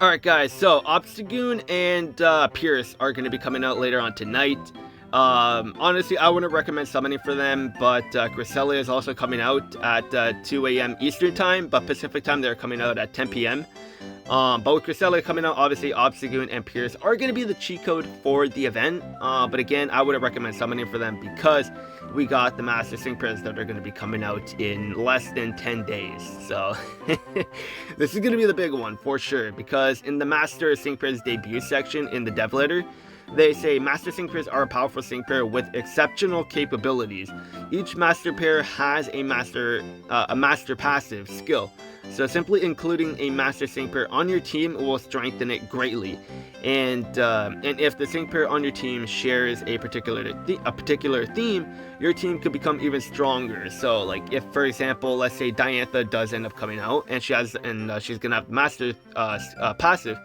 Alright guys, so Obstagoon and Pierce are going to be coming out later on tonight. Honestly, I wouldn't recommend summoning for them, but Cresselia is also coming out at 2 a.m. Eastern Time, but Pacific Time they're coming out at 10 p.m. But with Cresselia coming out, obviously Obstagoon and Pierce are going to be the cheat code for the event. But again, I wouldn't recommend summoning for them because we got the Master Sync pairs that are going to be coming out in less than 10 days. So this is going to be the big one for sure, because in the Master Sync pairs debut section in the dev letter, they say Master Sync pairs are a powerful sync pair with exceptional capabilities. Each master pair has a master passive skill. So simply including a master sync pair on your team will strengthen it greatly. And if the sync pair on your team shares a particular theme, your team could become even stronger. So like if, for example, let's say Diantha does end up coming out and she's gonna have master passive,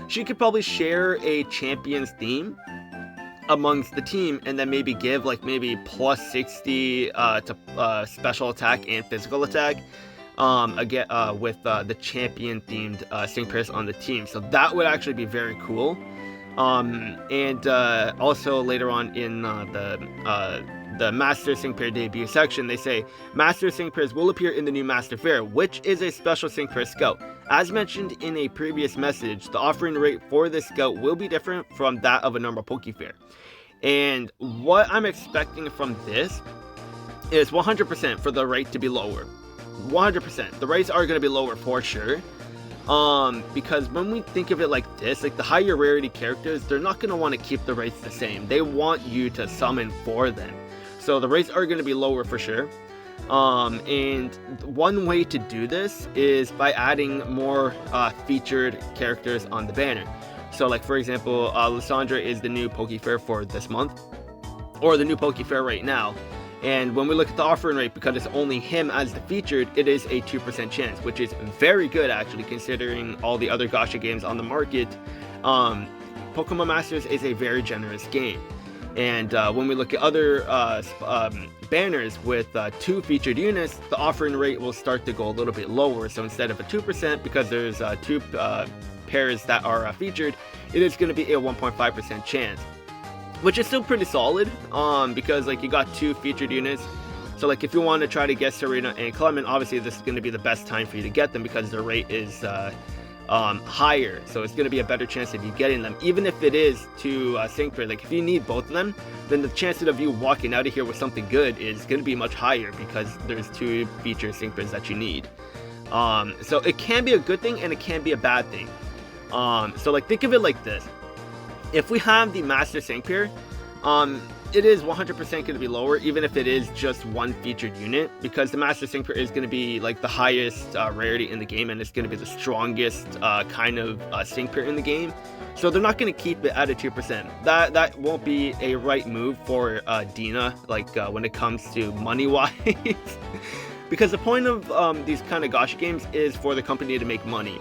she could probably share a champion's theme amongst the team, and then maybe give like maybe plus 60 to special attack and physical attack again with the champion themed sync pairs on the team. So that would actually be very cool. And also later on in the Master Sync Pair debut section, they say Master Sync Pairs will appear in the new Master Fair, which is a special Sync Pair Scout. As mentioned in a previous message, the offering rate for this Scout will be different from that of a normal Poke Fair. And what I'm expecting from this is 100% for the rate to be lower. 100%. The rates are going to be lower for sure. Because when we think of it like this, like the higher rarity characters, they're not going to want to keep the rates the same. They want you to summon for them. So the rates are going to be lower for sure. And one way to do this is by adding more featured characters on the banner. So like for example, Lysandra is the new Poke Fair for this month, or the new Poke Fair right now. And when we look at the offering rate, because it's only him as the featured, it is a 2% chance, which is very good actually, considering all the other gacha games on the market. Pokemon Masters is a very generous game. And when we look at other banners with 2 featured units, the offering rate will start to go a little bit lower. So instead of a 2%, because there's 2 pairs that are featured, it is going to be a 1.5% chance. Which is still pretty solid, because like you got 2 featured units. So like if you want to try to get Serena and Clement, obviously this is going to be the best time for you to get them, because their rate is higher. So it's going to be a better chance of you getting them, even if it is to sync pair. Like if you need both of them, then the chances of you walking out of here with something good is going to be much higher, because there's 2 featured sync pairs that you need. So it can be a good thing and it can be a bad thing. So like think of it like this. If we have the Master Sync Pair, it is 100% going to be lower, even if it is just 1 featured unit, because the Master Sync Pair is going to be like the highest rarity in the game, and it's going to be the strongest kind of sync pair in the game. So they're not going to keep it at a 2%. That won't be a right move for Dina, like when it comes to money-wise. Because the point of these kind of gacha games is for the company to make money.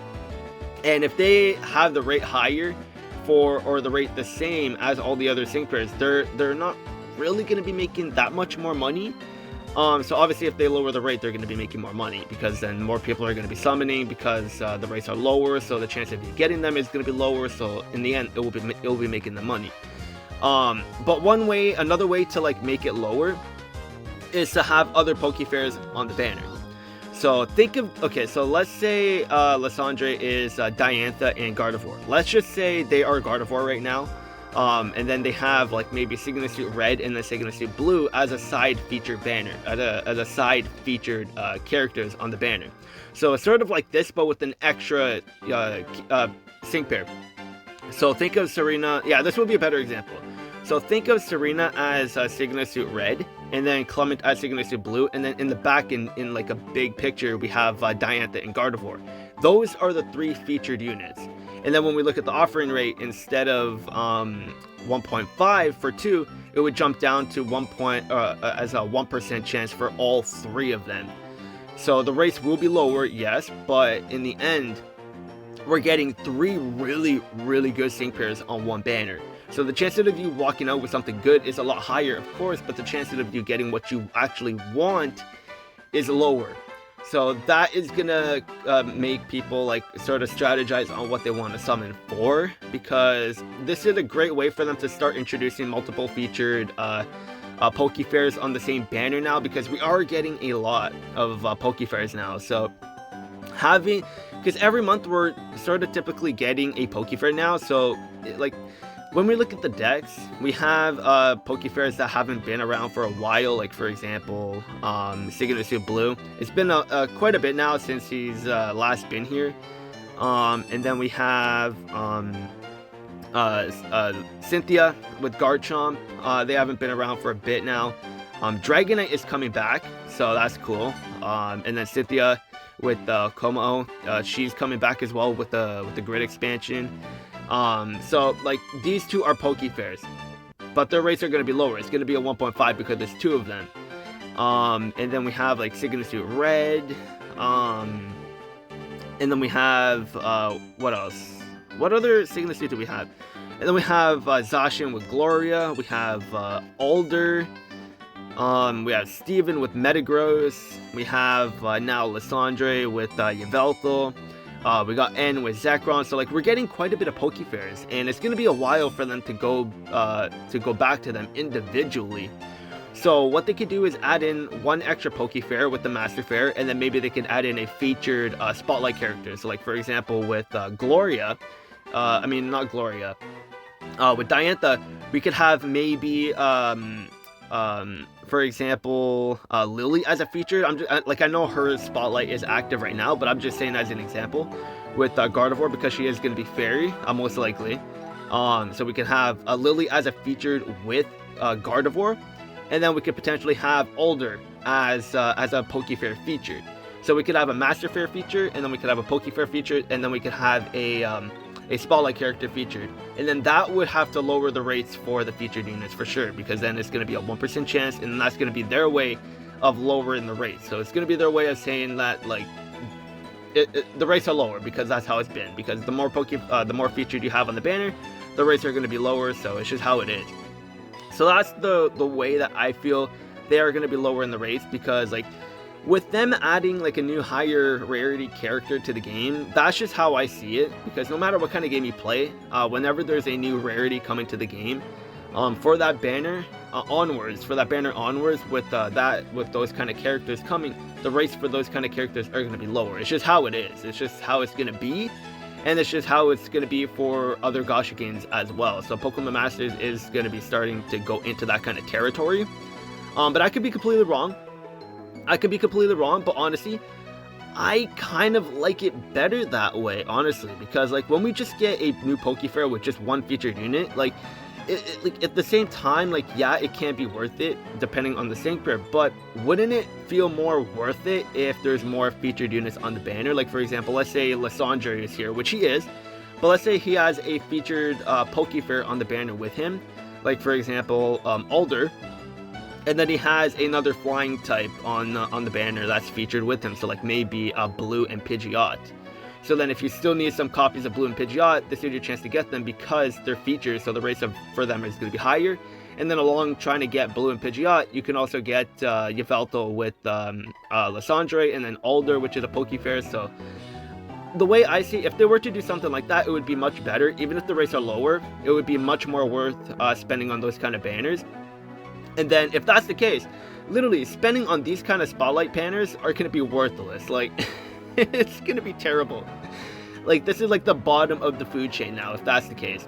And if they have the rate higher, or the rate the same as all the other sync pairs, they're not really going to be making that much more money. So obviously if they lower the rate, they're going to be making more money, because then more people are going to be summoning, because the rates are lower, so the chance of you getting them is going to be lower. So in the end, it will be making the money. But another way to like make it lower is to have other Poke Fairs on the banner. So so let's say Lysandra is Diantha and Gardevoir. Let's just say they are Gardevoir right now. And then they have like maybe Signal Suit Red and then Signal Suit Blue as a side featured banner, as a side featured characters on the banner. So it's sort of like this, but with an extra sync pair. So think of Serena, this would be a better example. So think of Serena as Signal Suit Red, and then Clement as Signal Suit Blue, and then in the back in like a big picture we have Diantha and Gardevoir. Those are the 3 featured units. And then when we look at the offering rate, instead of 1.5 for 2, it would jump down to as a 1% chance for all 3 of them. So the rates will be lower, yes, but in the end, we're getting 3 really, really good sync pairs on one banner. So the chances of you walking out with something good is a lot higher, of course, but the chances of you getting what you actually want is lower. So that is gonna make people like sort of strategize on what they want to summon for, because this is a great way for them to start introducing multiple featured Pokefairs on the same banner now, because we are getting a lot of Pokefairs now. So having, because every month we're sort of typically getting a Pokefair now, so like when we look at the decks, we have Pokefairs that haven't been around for a while, like for example, Signature Blue. It's been quite a bit now since he's last been here. And then we have Cynthia with Garchomp. They haven't been around for a bit now. Dragonite is coming back, so that's cool. And then Cynthia with Como, she's coming back as well with the grid expansion. So like these two are Pokefairs, but their rates are going to be lower. It's going to be a 1.5 because there's two of them. And then we have like Signature Red. And then we have what else? What other Signature do we have? And then we have Zacian with Gloria. We have Alder. We have Steven with Metagross. We have now Lysandre with Yveltal. We got N with Zekrom. So like we're getting quite a bit of Pokefairs, and it's gonna be a while for them to go back to them individually. So what they could do is add in one extra Pokefair with the Master Fair, and then maybe they could add in a featured spotlight character. So like for example with Gloria, I mean not Gloria, with Diantha, we could have maybe for example, Lily as a feature. I know her spotlight is active right now, but I'm just saying as an example with Gardevoir, because she is going to be fairy, most likely. So we can have Lily as a featured with Gardevoir, and then we could potentially have Alder as a Pokefair feature. So we could have a Master Fair feature, and then we could have a Pokefair feature, and then we could have a spotlight character featured, and then that would have to lower the rates for the featured units for sure, because then it's going to be a 1% chance, and that's going to be their way of lowering the rates. So it's going to be their way of saying that like the rates are lower, because that's how it's been, because the more featured you have on the banner, the rates are going to be lower. So it's just how it is. So that's the way that I feel they are going to be lowering the rates, because like with them adding like a new higher rarity character to the game, that's just how I see it. Because no matter what kind of game you play, whenever there's a new rarity coming to the game, for that banner onwards, with those kind of characters coming, the rates for those kind of characters are going to be lower. It's just how it is. It's just how it's going to be, and it's just how it's going to be for other gacha games as well. So Pokemon Masters is going to be starting to go into that kind of territory. But I could be completely wrong. But honestly, I kind of like it better that way, honestly, because like when we just get a new Pokefair with just one featured unit, like like at the same time, like yeah, it can be worth it depending on the sync pair, but wouldn't it feel more worth it if there's more featured units on the banner? Like for example, let's say Lysandre is here, which he is, but let's say he has a featured Pokefair on the banner with him, like for example Alder. And then he has another flying type on the banner that's featured with him. So like maybe Blue and Pidgeot. So then if you still need some copies of Blue and Pidgeot, this is your chance to get them because they're featured. So the rates for them is going to be higher. And then along trying to get Blue and Pidgeot, you can also get Yveltal with Lysandre, and then Alder, which is a Pokefair. So the way I see, if they were to do something like that, it would be much better. Even if the rates are lower, it would be much more worth spending on those kind of banners. And then if that's the case, literally spending on these kind of spotlight banners are going to be worthless. Like it's going to be terrible. Like this is like the bottom of the food chain now, if that's the case.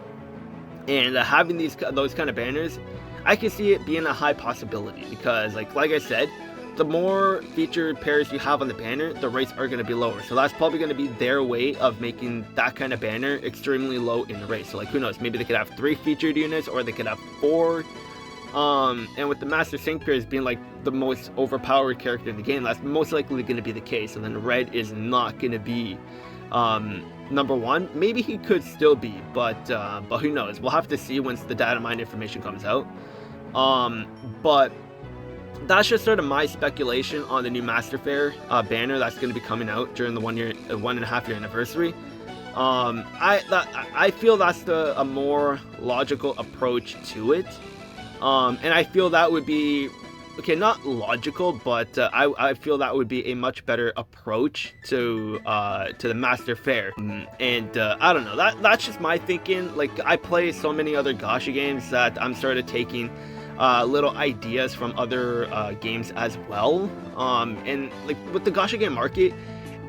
And having those kind of banners, I can see it being a high possibility, because like I said, the more featured pairs you have on the banner, the rates are going to be lower. So that's probably going to be their way of making that kind of banner extremely low in the race. So like who knows, maybe they could have 3 featured units, or they could have 4. And with the Master Sync pairs being like the most overpowered character in the game, that's most likely going to be the case. And then Red is not going to be number 1. Maybe he could still be, but who knows? We'll have to see once the data mine information comes out. But that's just sort of my speculation on the new Master Fair banner that's going to be coming out during the 1.5 year anniversary. I feel that's a more logical approach to it. And I feel that would be okay, not logical, but I feel that would be a much better approach to the Master Fair. And I don't know, that's just my thinking. Like, I play so many other gacha games that I'm sort of taking little ideas from other games as well. And like with the gacha game market,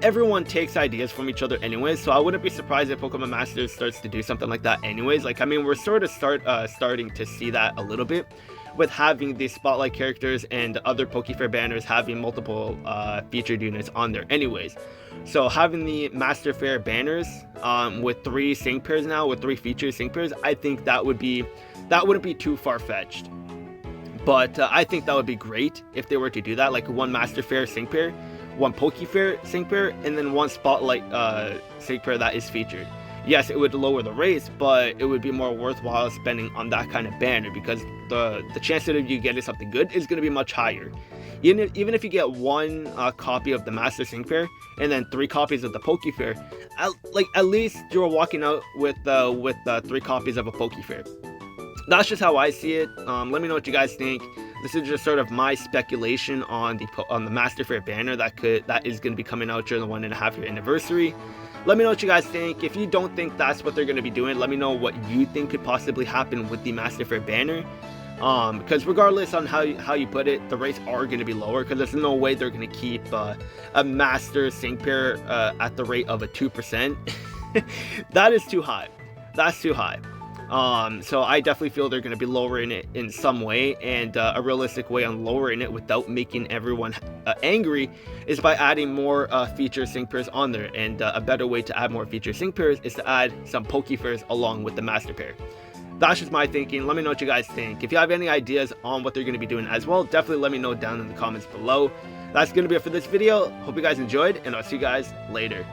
everyone takes ideas from each other anyways, so I wouldn't be surprised if Pokemon Masters starts to do something like that anyways. Like, I mean, we're sort of starting to see that a little bit with having these spotlight characters and other Pokefair banners having multiple featured units on there anyways. So having the Master Fair banners with 3 sync pairs now, with 3 featured sync pairs, I think that wouldn't be too far-fetched. But I think that would be great if they were to do that, like 1 Master Fair sync pair, 1 Pokefair sync pair, and then 1 Spotlight sync pair that is featured. Yes, it would lower the rates, but it would be more worthwhile spending on that kind of banner, because the chance of you getting something good is going to be much higher. Even if you get 1 copy of the Master Sync pair and then 3 copies of the Pokefair, at least you're walking out with 3 copies of a Pokefair. That's just how I see it. Let me know what you guys think. This is just sort of my speculation on the Master Fair banner that is going to be coming out during the 1.5-year anniversary. Let me know what you guys think. If you don't think that's what they're going to be doing, let me know what you think could possibly happen with the Master Fair banner. Because regardless on how you put it, the rates are going to be lower, because there's no way they're going to keep a Master Sync pair at the rate of a 2%. That is too high. That's too high. So I definitely feel they're going to be lowering it in some way, and a realistic way on lowering it without making everyone angry is by adding more feature sync pairs on there. And a better way to add more feature sync pairs is to add some Pokefairs along with the Master Pair. That's just my thinking. Let me know what you guys think. If you have any ideas on what they're going to be doing as well, definitely let me know down in the comments below. That's going to be it for this video. Hope you guys enjoyed, and I'll see you guys later.